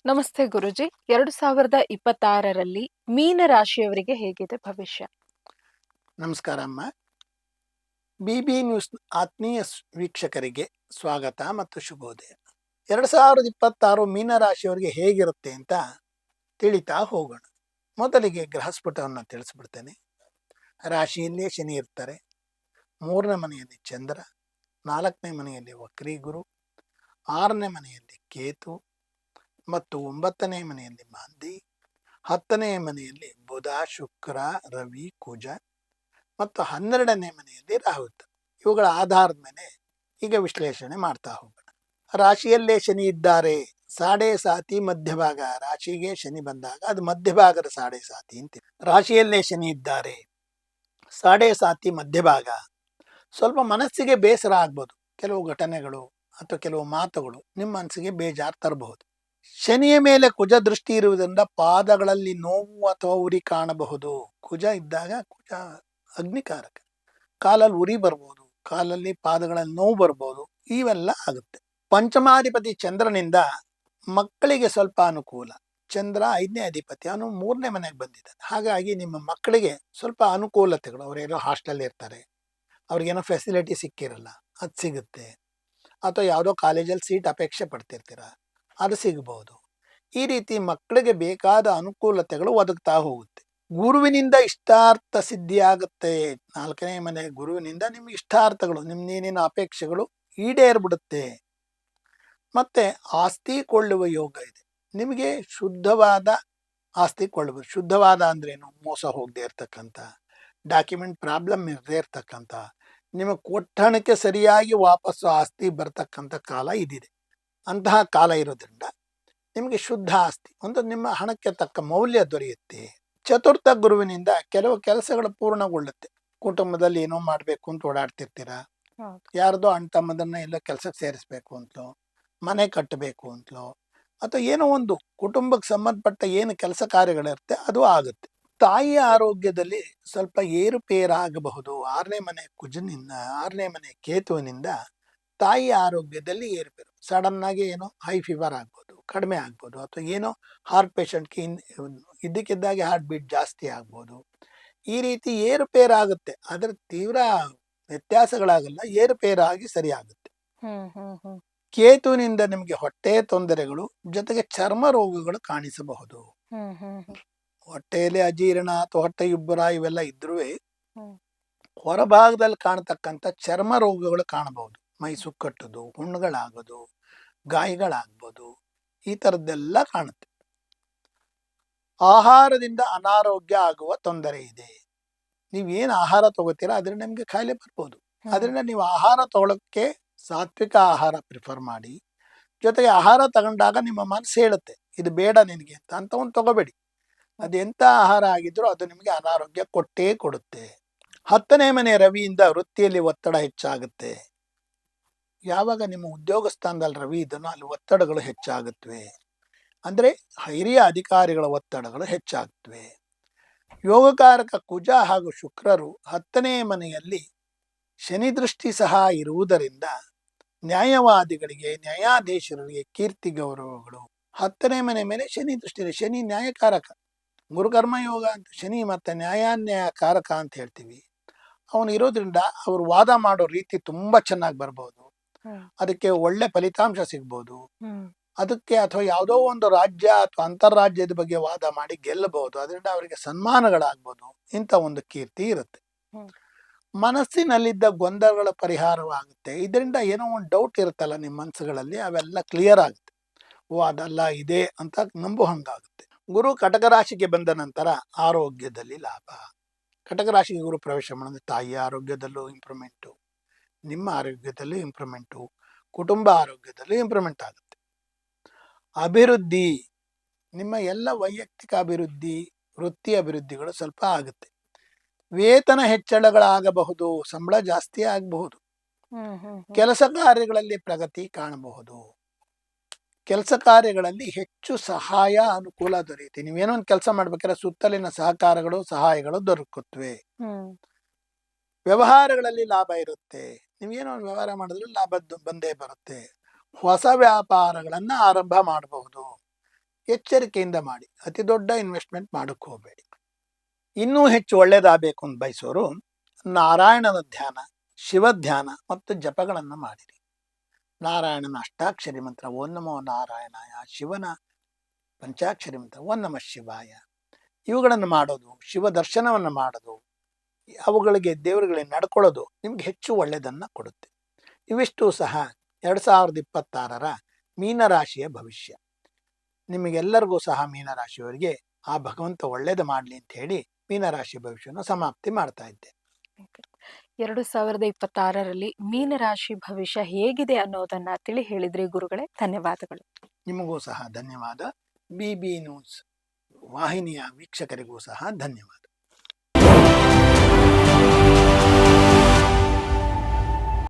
ನಮಸ್ತೆ ಗುರುಜಿ. 2026ರಲ್ಲಿ ಮೀನ ರಾಶಿಯವರಿಗೆ ಹೇಗಿದೆ ಭವಿಷ್ಯ? ನಮಸ್ಕಾರ ಅಮ್ಮ. BB ನ್ಯೂಸ್ ಆತ್ಮೀಯ ವೀಕ್ಷಕರಿಗೆ ಸ್ವಾಗತ ಮತ್ತು ಶುಭೋದಯ. 2026 ಮೀನರಾಶಿಯವರಿಗೆ ಹೇಗಿರುತ್ತೆ ಅಂತ ತಿಳಿತಾ ಹೋಗೋಣ. ಮೊದಲಿಗೆ ಗ್ರಹಸ್ಫುಟವನ್ನು ತಿಳಿಸ್ಬಿಡ್ತೇನೆ. ರಾಶಿಯಲ್ಲೇ ಶನಿ ಇರ್ತಾರೆ, 3ನೇ ಮನೆಯಲ್ಲಿ ಚಂದ್ರ, 4ನೇ ಮನೆಯಲ್ಲಿ ವಕ್ರಿ ಗುರು, 6ನೇ ಮನೆಯಲ್ಲಿ ಕೇತು ಮತ್ತು 9ನೇ ಮನೆಯಲ್ಲಿ ಮಾಂದಿ, 10ನೇ ಮನೆಯಲ್ಲಿ ಬುಧ, ಶುಕ್ರ, ರವಿ, ಕುಜ ಮತ್ತು 12ನೇ ಮನೆಯಲ್ಲಿ ರಾಹು. ಇವುಗಳ ಆಧಾರದ ಮೇಲೆ ಈಗ ವಿಶ್ಲೇಷಣೆ ಮಾಡ್ತಾ ಹೋಗೋಣ. ರಾಶಿಯಲ್ಲೇ ಶನಿ ಇದ್ದಾರೆ, ಸಾಡೆ ಸಾತಿ ಮಧ್ಯಭಾಗ. ರಾಶಿಗೆ ಶನಿ ಬಂದಾಗ ಅದು ಮಧ್ಯಭಾಗದ ಸಾಡೆ ಸಾತಿ ಅಂತ. ರಾಶಿಯಲ್ಲೇ ಶನಿ ಇದ್ದಾರೆ, ಸಾಡೆ ಸಾತಿ ಮಧ್ಯಭಾಗ. ಸ್ವಲ್ಪ ಮನಸ್ಸಿಗೆ ಬೇಸರ ಆಗ್ಬೋದು, ಕೆಲವು ಘಟನೆಗಳು ಅಥವಾ ಕೆಲವು ಮಾತುಗಳು ನಿಮ್ಮ ಮನಸ್ಸಿಗೆ ಬೇಜಾರು ತರಬಹುದು. ಶನಿಯ ಮೇಲೆ ಕುಜ ದೃಷ್ಟಿ ಇರುವುದರಿಂದ ಪಾದಗಳಲ್ಲಿ ನೋವು ಅಥವಾ ಉರಿ ಕಾಣಬಹುದು. ಕುಜ ಇದ್ದಾಗ ಕುಜ ಅಗ್ನಿಕಾರಕ, ಕಾಲಲ್ಲಿ ಉರಿ ಬರ್ಬೋದು, ಕಾಲಲ್ಲಿ ಪಾದಗಳಲ್ಲಿ ನೋವು ಬರ್ಬೋದು, ಇವೆಲ್ಲ ಆಗುತ್ತೆ. ಪಂಚಮಾಧಿಪತಿ ಚಂದ್ರನಿಂದ ಮಕ್ಕಳಿಗೆ ಸ್ವಲ್ಪ ಅನುಕೂಲ. ಚಂದ್ರ 5ನೇ ಅಧಿಪತಿ, ಅವನು 3ನೇ ಮನೆಗೆ ಬಂದಿದ್ದಾನೆ. ಹಾಗಾಗಿ ನಿಮ್ಮ ಮಕ್ಕಳಿಗೆ ಸ್ವಲ್ಪ ಅನುಕೂಲತೆಗಳು, ಅವರೇನೋ ಹಾಸ್ಟೆಲ್ ಇರ್ತಾರೆ, ಅವ್ರಿಗೇನೋ ಫೆಸಿಲಿಟಿ ಸಿಕ್ಕಿರಲ್ಲ, ಅದು ಸಿಗುತ್ತೆ. ಅಥವಾ ಯಾವುದೋ ಕಾಲೇಜಲ್ಲಿ ಸೀಟ್ ಅಪೇಕ್ಷೆ ಪಡ್ತಿರ್ತೀರ, ಅದು ಸಿಗಬಹುದು. ಈ ರೀತಿ ಮಕ್ಕಳಿಗೆ ಬೇಕಾದ ಅನುಕೂಲತೆಗಳು ಒದಗ್ತಾ ಹೋಗುತ್ತೆ. ಗುರುವಿನಿಂದ ಇಷ್ಟಾರ್ಥ ಸಿದ್ಧಿ ಆಗುತ್ತೆ. 4ನೇ ಮನೆ ಗುರುವಿನಿಂದ ನಿಮ್ಗೆ ಇಷ್ಟಾರ್ಥಗಳು, ನಿಮ್ನೇನೇನು ಅಪೇಕ್ಷೆಗಳು ಈಡೇರ್ಬಿಡುತ್ತೆ. ಮತ್ತೆ ಆಸ್ತಿ ಕೊಳ್ಳುವ ಯೋಗ ಇದೆ. ನಿಮಗೆ ಶುದ್ಧವಾದ ಆಸ್ತಿ ಕೊಳ್ಳಬಹುದು. ಶುದ್ಧವಾದ ಅಂದ್ರೇನು? ಮೋಸ ಹೋಗದೆ ಇರ್ತಕ್ಕಂಥ, ಡಾಕ್ಯುಮೆಂಟ್ ಪ್ರಾಬ್ಲಮ್ ಇರದೇ ಇರ್ತಕ್ಕಂಥ, ನಿಮಗೆ ಕೊಟ್ಟಣಕ್ಕೆ ಸರಿಯಾಗಿ ವಾಪಸ್ಸು ಆಸ್ತಿ ಬರ್ತಕ್ಕಂಥ ಕಾಲ ಇದಿದೆ. ಅಂತಹ ಕಾಲ ಇರೋದ್ರಿಂದ ನಿಮಗೆ ಶುದ್ಧ ಆಸ್ತಿ, ಒಂದು ನಿಮ್ಮ ಹಣಕ್ಕೆ ತಕ್ಕ ಮೌಲ್ಯ ದೊರೆಯುತ್ತೆ. ಚತುರ್ಥ ಗುರುವಿನಿಂದ ಕೆಲವು ಕೆಲಸಗಳು ಪೂರ್ಣಗೊಳ್ಳುತ್ತೆ. ಕುಟುಂಬದಲ್ಲಿ ಏನೋ ಮಾಡಬೇಕು ಅಂತ ಓಡಾಡ್ತಿರ್ತೀರ, ಯಾರ್ದೋ ಅಣ್ಣ ತಮ್ಮದನ್ನ ಎಲ್ಲ ಕೆಲಸಕ್ಕೆ ಸೇರಿಸ್ಬೇಕು ಅಂತಲೋ, ಮನೆ ಕಟ್ಟಬೇಕು ಅಂತಲೋ, ಅಥವಾ ಏನೋ ಒಂದು ಕುಟುಂಬಕ್ಕೆ ಸಂಬಂಧಪಟ್ಟ ಏನು ಕೆಲಸ ಕಾರ್ಯಗಳಿರುತ್ತೆ ಅದು ಆಗುತ್ತೆ. ತಾಯಿಯ ಆರೋಗ್ಯದಲ್ಲಿ ಸ್ವಲ್ಪ ಏರುಪೇರಾಗಬಹುದು. 6ನೇ ಮನೆ ಕುಜನಿಂದ, 6ನೇ ಮನೆ ಕೇತುವಿನಿಂದ ತಾಯಿ ಆರೋಗ್ಯದಲ್ಲಿ ಏರುಪೇರು. ಸಡನ್ ಆಗಿ ಏನೋ ಹೈ ಫೀವರ್ ಆಗ್ಬೋದು, ಕಡಿಮೆ ಆಗ್ಬೋದು, ಅಥವಾ ಏನೋ ಹಾರ್ಟ್ ಪೇಷಂಟ್ಗೆ ಇದ್ದಕ್ಕಿದ್ದಾಗೆ ಹಾರ್ಟ್ ಬೀಟ್ ಜಾಸ್ತಿ ಆಗ್ಬೋದು. ಈ ರೀತಿ ಏರುಪೇರಾಗುತ್ತೆ. ಅದರ ತೀವ್ರ ವ್ಯತ್ಯಾಸಗಳಾಗಲ್ಲ, ಏರುಪೇರಾಗಿ ಸರಿ ಆಗುತ್ತೆ. ಕೇತುವಿನಿಂದ ನಿಮಗೆ ಹೊಟ್ಟೆ ತೊಂದರೆಗಳು ಜೊತೆಗೆ ಚರ್ಮ ರೋಗಗಳು ಕಾಣಿಸಬಹುದು. ಹೊಟ್ಟೆಯಲ್ಲಿ ಅಜೀರ್ಣ ಅಥವಾ ಹೊಟ್ಟೆ ಉಬ್ಬರ ಇವೆಲ್ಲ ಇದ್ರೂ ಹೊರಭಾಗದಲ್ಲಿ ಕಾಣತಕ್ಕಂಥ ಚರ್ಮ ರೋಗಗಳು ಕಾಣಬಹುದು. ಮೈ ಸುಕ್ಕಟ್ಟುದು, ಹುಣ್ಣುಗಳಾಗೋದು, ಗಾಯಗಳಾಗ್ಬೋದು, ಈ ಥರದ್ದೆಲ್ಲ ಕಾಣುತ್ತೆ. ಆಹಾರದಿಂದ ಅನಾರೋಗ್ಯ ಆಗುವ ತೊಂದರೆ ಇದೆ. ನೀವೇನು ಆಹಾರ ತಗೋತೀರಾ ಅದರಿಂದ ನಿಮ್ಗೆ ಕಾಯಿಲೆ ಬರ್ಬೋದು. ಅದರಿಂದ ನೀವು ಆಹಾರ ತಗೊಳ್ಳೋಕ್ಕೆ ಸಾತ್ವಿಕ ಆಹಾರ ಪ್ರಿಫರ್ ಮಾಡಿ. ಜೊತೆಗೆ ಆಹಾರ ತಗೊಂಡಾಗ ನಿಮ್ಮ ಮನಸ್ಸು ಹೇಳುತ್ತೆ ಇದು ಬೇಡ ನಿನಗೆ ಅಂತ ಒಂದು ತಗೋಬೇಡಿ. ಅದೆಂಥ ಆಹಾರ ಆಗಿದ್ರೂ ಅದು ನಿಮಗೆ ಅನಾರೋಗ್ಯ ಕೊಟ್ಟೇ ಕೊಡುತ್ತೆ. 10ನೇ ಮನೆ ರವಿಯಿಂದ ವೃತ್ತಿಯಲ್ಲಿ ಒತ್ತಡ ಹೆಚ್ಚಾಗುತ್ತೆ. ಯಾವಾಗ ನಿಮ್ಮ ಉದ್ಯೋಗ ಸ್ಥಾನದಲ್ಲಿ ರವಿ ಇದನ್ನು ಅಲ್ಲಿ ಒತ್ತಡಗಳು ಹೆಚ್ಚಾಗುತ್ತವೆ. ಅಂದರೆ ಹಿರಿಯ ಅಧಿಕಾರಿಗಳ ಒತ್ತಡಗಳು ಹೆಚ್ಚಾಗುತ್ತವೆ. ಯೋಗಕಾರಕ ಕುಜ ಹಾಗೂ ಶುಕ್ರರು 10ನೇ ಮನೆಯಲ್ಲಿ ಶನಿ ದೃಷ್ಟಿ ಸಹ ಇರುವುದರಿಂದ ನ್ಯಾಯವಾದಿಗಳಿಗೆ, ನ್ಯಾಯಾಧೀಶರಿಗೆ ಕೀರ್ತಿ ಗೌರವಗಳು. 10ನೇ ಮನೆ ಮೇಲೆ ಶನಿ ದೃಷ್ಟಿ, ಶನಿ ನ್ಯಾಯಕಾರಕ, ಗುರುಕರ್ಮ ಯೋಗ ಅಂತ ಶನಿ ಮತ್ತೆ ನ್ಯಾಯಾಕಾರಕ ಅಂತ ಹೇಳ್ತೀವಿ. ಅವನು ಇರೋದ್ರಿಂದ ಅವರು ವಾದ ಮಾಡೋ ರೀತಿ ತುಂಬಾ ಚೆನ್ನಾಗಿ ಬರ್ಬೋದು. ಅದಕ್ಕೆ ಒಳ್ಳೆ ಫಲಿತಾಂಶ ಸಿಗ್ಬೋದು. ಅದಕ್ಕೆ ಅಥವಾ ಯಾವುದೋ ಒಂದು ರಾಜ್ಯ ಅಥವಾ ಅಂತಾರಾಜ್ಯದ ಬಗ್ಗೆ ವಾದ ಮಾಡಿ ಗೆಲ್ಲಬಹುದು. ಅದರಿಂದ ಅವರಿಗೆ ಸನ್ಮಾನಗಳಾಗ್ಬೋದು. ಇಂಥ ಒಂದು ಕೀರ್ತಿ ಇರುತ್ತೆ. ಮನಸ್ಸಿನಲ್ಲಿದ್ದ ಗೊಂದಲಗಳ ಪರಿಹಾರವಾಗುತ್ತೆ. ಇದರಿಂದ ಏನೋ ಒಂದು ಡೌಟ್ ಇರುತ್ತಲ್ಲ ನಿಮ್ಮ ಮನಸ್ಸುಗಳಲ್ಲಿ, ಅವೆಲ್ಲ ಕ್ಲಿಯರ್ ಆಗುತ್ತೆ. ಓ ಅದಲ್ಲ ಇದೆ ಅಂತ ನಂಬು ಹಂಗಾಗುತ್ತೆ. ಗುರು ಕಟಕ ರಾಶಿಗೆ ಬಂದ ನಂತರ ಆರೋಗ್ಯದಲ್ಲಿ ಲಾಭ. ಕಟಕ ರಾಶಿಗೆ ಗುರು ಪ್ರವೇಶ ಮಾಡಿದ್ರೆ ತಾಯಿಯ ಆರೋಗ್ಯದಲ್ಲೂ ಇಂಪ್ರೂವ್ಮೆಂಟು, ನಿಮ್ಮ ಆರೋಗ್ಯದಲ್ಲೂ ಇಂಪ್ರೂವ್ಮೆಂಟು, ಕುಟುಂಬ ಆರೋಗ್ಯದಲ್ಲೂ ಇಂಪ್ರೂವ್ಮೆಂಟ್ ಆಗುತ್ತೆ. ಅಭಿವೃದ್ಧಿ, ನಿಮ್ಮ ಎಲ್ಲ ವೈಯಕ್ತಿಕ ಅಭಿವೃದ್ಧಿ, ವೃತ್ತಿ ಅಭಿವೃದ್ಧಿಗಳು ಸ್ವಲ್ಪ ಆಗುತ್ತೆ. ವೇತನ ಹೆಚ್ಚಳಗಳಾಗಬಹುದು, ಸಂಬಳ ಜಾಸ್ತಿ ಆಗಬಹುದು. ಕೆಲಸ ಕಾರ್ಯಗಳಲ್ಲಿ ಪ್ರಗತಿ ಕಾಣಬಹುದು. ಕೆಲಸ ಕಾರ್ಯಗಳಲ್ಲಿ ಹೆಚ್ಚು ಸಹಾಯ ಅನುಕೂಲ ದೊರೆಯುತ್ತೆ. ನೀವೇನೋ ಒಂದು ಕೆಲಸ ಮಾಡ್ಬೇಕಾದ್ರೆ ಸುತ್ತಲಿನ ಸಹಕಾರಗಳು, ಸಹಾಯಗಳು ದೊರಕುತ್ತವೆ. ವ್ಯವಹಾರಗಳಲ್ಲಿ ಲಾಭ ಇರುತ್ತೆ. ನೀವೇನೋ ಒಂದು ವ್ಯವಹಾರ ಮಾಡಿದ್ರೆ ಲಾಭ ಬಂದೇ ಬರುತ್ತೆ. ಹೊಸ ವ್ಯಾಪಾರಗಳನ್ನ ಆರಂಭ ಮಾಡಬಹುದು. ಎಚ್ಚರಿಕೆಯಿಂದ ಮಾಡಿ. ಅತಿ ದೊಡ್ಡ ಇನ್ವೆಸ್ಟ್ಮೆಂಟ್ ಮಾಡಕ್ಕೆ ಹೋಗಬೇಡಿ. ಇನ್ನೂ ಹೆಚ್ಚು ಒಳ್ಳೆಯದಾಗಬೇಕು ಅಂತ ಬಯಸೋರು ನಾರಾಯಣನ ಧ್ಯಾನ, ಶಿವ ಧ್ಯಾನ ಮತ್ತು ಜಪಗಳನ್ನು ಮಾಡಿರಿ. ನಾರಾಯಣನ ಅಷ್ಟಾಕ್ಷರಿ ಮಂತ್ರ ಓಂ ನಮೋ ನಾರಾಯಣಾಯ, ಶಿವನ ಪಂಚಾಕ್ಷರಿ ಮಂತ್ರ ಓಂ ನಮಃ ಶಿವಾಯ, ಇವುಗಳನ್ನು ಮಾಡೋದು, ಶಿವ ದರ್ಶನವನ್ನು ಮಾಡೋದು, ಅವುಗಳಿಗೆ ದೇವರುಗಳಿಗೆ ನಡ್ಕೊಳ್ಳೋದು ನಿಮ್ಗೆ ಹೆಚ್ಚು ಒಳ್ಳೆಯದನ್ನು ಕೊಡುತ್ತೆ. ಇವಿಷ್ಟು ಸಹ 2026 ಮೀನರಾಶಿಯ ಭವಿಷ್ಯ. ನಿಮಗೆಲ್ಲರಿಗೂ ಸಹ ಮೀನರಾಶಿಯವರಿಗೆ ಆ ಭಗವಂತ ಒಳ್ಳೇದು ಮಾಡಲಿ ಅಂತ ಹೇಳಿ ಮೀನರಾಶಿ ಭವಿಷ್ಯವನ್ನು ಸಮಾಪ್ತಿ ಮಾಡ್ತಾ ಇದ್ದೆ. 2026ರಲ್ಲಿ ಮೀನರಾಶಿ ಭವಿಷ್ಯ ಹೇಗಿದೆ ಅನ್ನೋದನ್ನ ತಿಳಿ ಹೇಳಿದ್ರಿ ಗುರುಗಳೇ, ಧನ್ಯವಾದಗಳು. ನಿಮಗೂ ಸಹ ಧನ್ಯವಾದ. BB ನ್ಯೂಸ್ ವಾಹಿನಿಯ ವೀಕ್ಷಕರಿಗೂ ಸಹ ಧನ್ಯವಾದ.